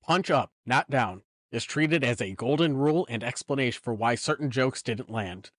Punch up, not down, is treated as a golden rule and explanation for why certain jokes didn't land.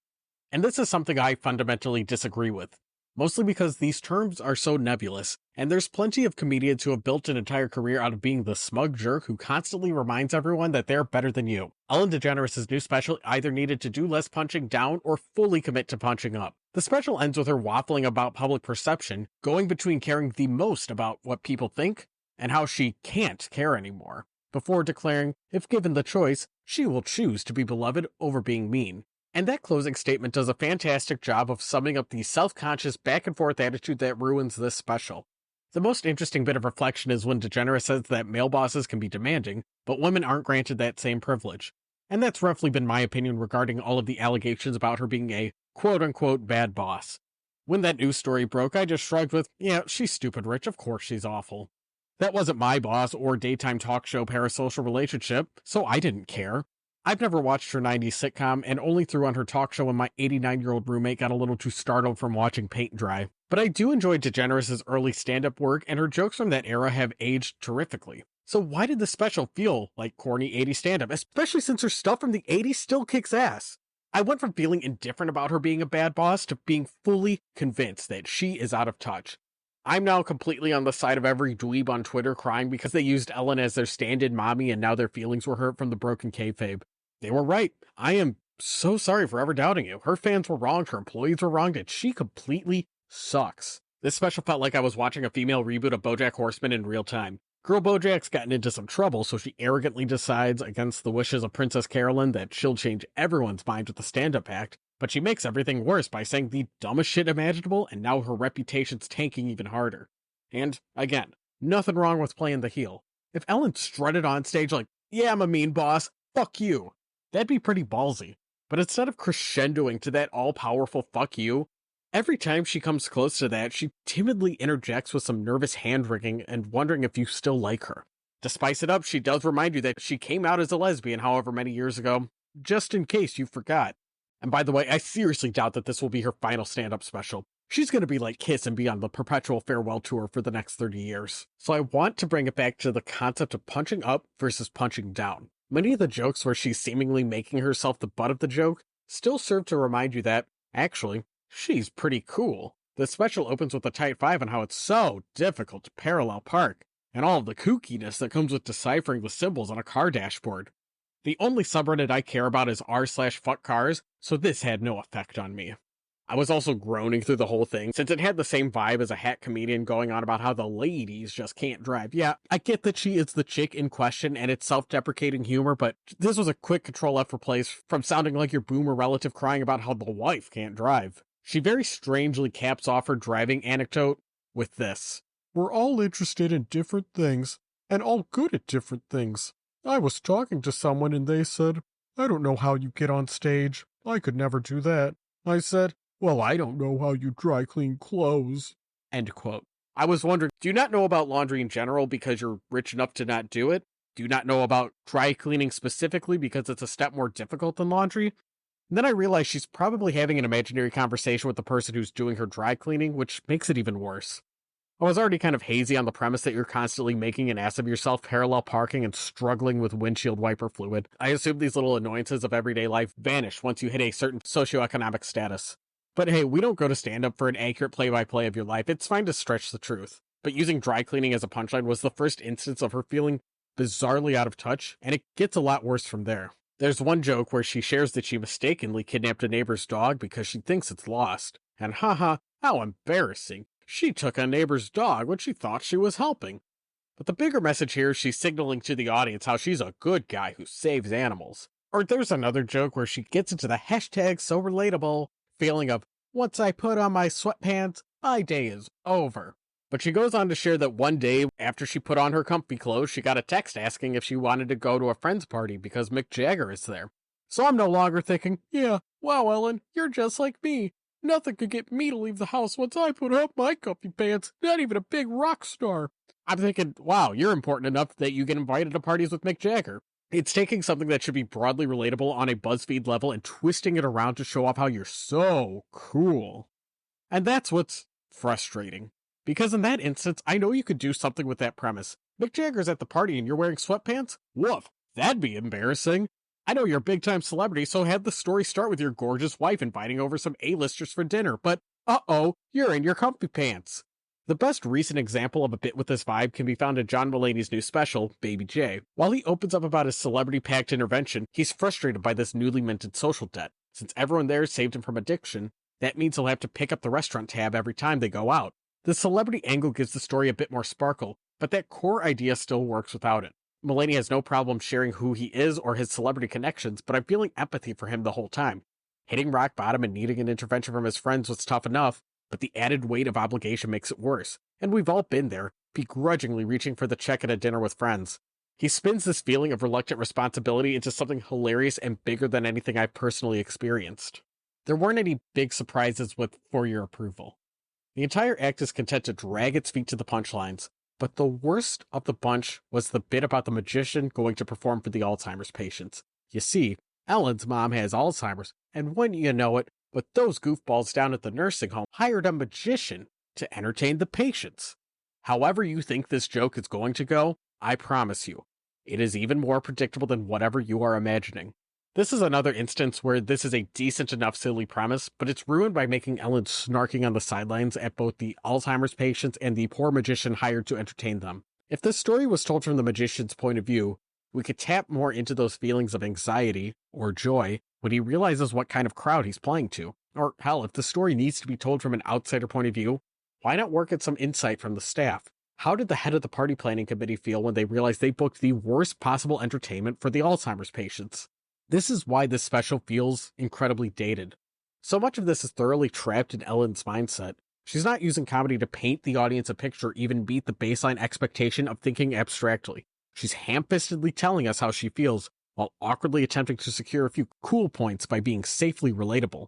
And this is something I fundamentally disagree with, mostly because these terms are so nebulous, and there's plenty of comedians who have built an entire career out of being the smug jerk who constantly reminds everyone that they're better than you. Ellen DeGeneres' new special either needed to do less punching down or fully commit to punching up. The special ends with her waffling about public perception, going between caring the most about what people think and how she can't care anymore, before declaring, if given the choice, she will choose to be beloved over being mean. And that closing statement does a fantastic job of summing up the self-conscious back-and-forth attitude that ruins this special. The most interesting bit of reflection is when DeGeneres says that male bosses can be demanding, but women aren't granted that same privilege. And that's roughly been my opinion regarding all of the allegations about her being a quote-unquote bad boss. When that news story broke, I just shrugged with, yeah, she's stupid rich, of course she's awful. That wasn't my boss or daytime talk show parasocial relationship, so I didn't care. I've never watched her 90s sitcom, and only threw on her talk show when my 89-year-old roommate got a little too startled from watching paint dry. But I do enjoy DeGeneres' early stand-up work, and her jokes from that era have aged terrifically. So why did the special feel like corny 80s stand-up, especially since her stuff from the 80s still kicks ass? I went from feeling indifferent about her being a bad boss to being fully convinced that she is out of touch. I'm now completely on the side of every dweeb on Twitter crying because they used Ellen as their stand-in mommy and now their feelings were hurt from the broken kayfabe. They were right. I am so sorry for ever doubting you. Her fans were wronged, her employees were wronged, and she completely sucks. This special felt like I was watching a female reboot of BoJack Horseman in real time. Girl BoJack's gotten into some trouble, so she arrogantly decides, against the wishes of Princess Carolyn, that she'll change everyone's mind with the stand-up act, but she makes everything worse by saying the dumbest shit imaginable, and now her reputation's tanking even harder. And, again, nothing wrong with playing the heel. If Ellen strutted on stage like, yeah, I'm a mean boss, fuck you, that'd be pretty ballsy. But instead of crescendoing to that all-powerful fuck you, every time she comes close to that, she timidly interjects with some nervous hand-wringing and wondering if you still like her. To spice it up, she does remind you that she came out as a lesbian however many years ago, just in case you forgot. And by the way, I seriously doubt that this will be her final stand-up special. She's going to be like Kiss and be on the perpetual farewell tour for the next 30 years. So I want to bring it back to the concept of punching up versus punching down. Many of the jokes where she's seemingly making herself the butt of the joke still serve to remind you that, actually, she's pretty cool. The special opens with a tight 5 on how it's so difficult to parallel park, and all of the kookiness that comes with deciphering the symbols on a car dashboard. The only subreddit I care about is r/fuckcars, so this had no effect on me. I was also groaning through the whole thing, since it had the same vibe as a hat comedian going on about how the ladies just can't drive. Yeah, I get that she is the chick in question and it's self-deprecating humor, but this was a quick Control-F for plays from sounding like your boomer relative crying about how the wife can't drive. She very strangely caps off her driving anecdote with this. We're all interested in different things, and all good at different things. I was talking to someone and they said, I don't know how you get on stage. I could never do that. I said, well, I don't know how you dry clean clothes. End quote. I was wondering, do you not know about laundry in general because you're rich enough to not do it? Do you not know about dry cleaning specifically because it's a step more difficult than laundry? And then I realized she's probably having an imaginary conversation with the person who's doing her dry cleaning, which makes it even worse. I was already kind of hazy on the premise that you're constantly making an ass of yourself parallel parking and struggling with windshield wiper fluid. I assume these little annoyances of everyday life vanish once you hit a certain socioeconomic status. But hey, we don't go to stand-up for an accurate play-by-play of your life. It's fine to stretch the truth. But using dry cleaning as a punchline was the first instance of her feeling bizarrely out of touch, and it gets a lot worse from there. There's one joke where she shares that she mistakenly kidnapped a neighbor's dog because she thinks it's lost. And haha, how embarrassing. She took a neighbor's dog when she thought she was helping. But the bigger message here is she's signaling to the audience how she's a good guy who saves animals. Or there's another joke where she gets into the hashtag so relatable feeling of, once I put on my sweatpants, my day is over. But she goes on to share that one day after she put on her comfy clothes, she got a text asking if she wanted to go to a friend's party because Mick Jagger is there. So I'm no longer thinking, yeah, wow, Ellen, you're just like me. Nothing could get me to leave the house once I put up my comfy pants, not even a big rock star. I'm thinking, wow, you're important enough that you get invited to parties with Mick Jagger. It's taking something that should be broadly relatable on a BuzzFeed level and twisting it around to show off how you're so cool. And that's what's frustrating. Because in that instance, I know you could do something with that premise. Mick Jagger's at the party and you're wearing sweatpants? Woof, that'd be embarrassing. I know you're a big time celebrity, so have the story start with your gorgeous wife inviting over some A-listers for dinner, but uh-oh, you're in your comfy pants. The best recent example of a bit with this vibe can be found in John Mulaney's new special, Baby J. While he opens up about his celebrity-packed intervention, he's frustrated by this newly minted social debt. Since everyone there saved him from addiction, that means he'll have to pick up the restaurant tab every time they go out. The celebrity angle gives the story a bit more sparkle, but that core idea still works without it. Mulaney has no problem sharing who he is or his celebrity connections, but I'm feeling empathy for him the whole time. Hitting rock bottom and needing an intervention from his friends was tough enough, but the added weight of obligation makes it worse, and we've all been there, begrudgingly reaching for the check at a dinner with friends. He spins this feeling of reluctant responsibility into something hilarious and bigger than anything I've personally experienced. There weren't any big surprises with For Your Approval. The entire act is content to drag its feet to the punchlines, but the worst of the bunch was the bit about the magician going to perform for the Alzheimer's patients. You see, Ellen's mom has Alzheimer's, and wouldn't you know it, but those goofballs down at the nursing home hired a magician to entertain the patients. However you think this joke is going to go, I promise you, it is even more predictable than whatever you are imagining. This is another instance where this is a decent enough silly premise, but it's ruined by making Ellen snarking on the sidelines at both the Alzheimer's patients and the poor magician hired to entertain them. If this story was told from the magician's point of view, we could tap more into those feelings of anxiety or joy when he realizes what kind of crowd he's playing to. Or hell, if the story needs to be told from an outsider point of view, why not work at some insight from the staff? How did the head of the party planning committee feel when they realized they booked the worst possible entertainment for the Alzheimer's patients? This is why this special feels incredibly dated. So much of this is thoroughly trapped in Ellen's mindset. She's not using comedy to paint the audience a picture or even beat the baseline expectation of thinking abstractly. She's ham-fistedly telling us how she feels, while awkwardly attempting to secure a few cool points by being safely relatable.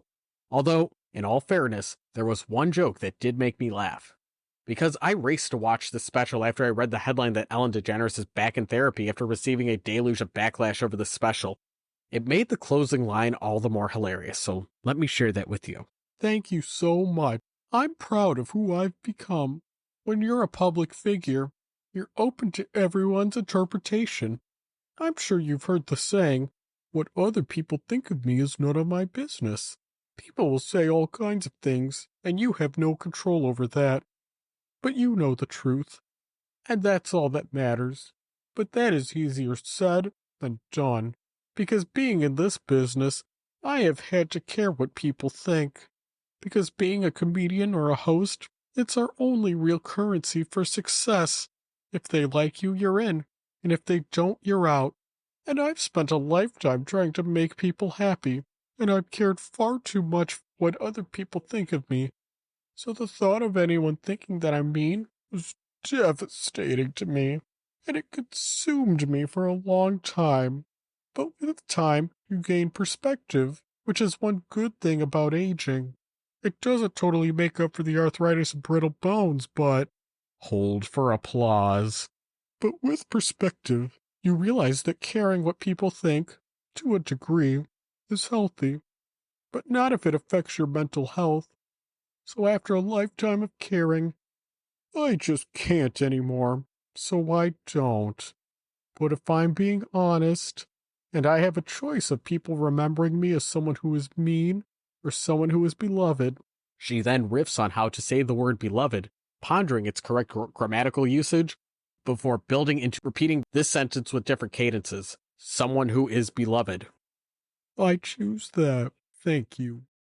Although, in all fairness, there was one joke that did make me laugh. Because I raced to watch this special after I read the headline that Ellen DeGeneres is back in therapy after receiving a deluge of backlash over this special. It made the closing line all the more hilarious, so let me share that with you. Thank you so much. I'm proud of who I've become. When you're a public figure, you're open to everyone's interpretation. I'm sure you've heard the saying, what other people think of me is none of my business. People will say all kinds of things, and you have no control over that. But you know the truth, and that's all that matters. But that is easier said than done, because being in this business, I have had to care what people think. Because being a comedian or a host, it's our only real currency for success. If they like you, you're in, and if they don't, you're out. And I've spent a lifetime trying to make people happy, and I've cared far too much what other people think of me. So the thought of anyone thinking that I'm mean was devastating to me, and it consumed me for a long time. But with time, you gain perspective, which is one good thing about aging. It doesn't totally make up for the arthritis and brittle bones, but... Hold for applause. But with perspective, you realize that caring what people think, to a degree, is healthy. But not if it affects your mental health. So after a lifetime of caring, I just can't anymore, so I don't. But if I'm being honest, and I have a choice of people remembering me as someone who is mean or someone who is beloved. She then riffs on how to say the word beloved, pondering its correct grammatical usage, before building into repeating this sentence with different cadences. Someone who is beloved. I choose that. Thank you.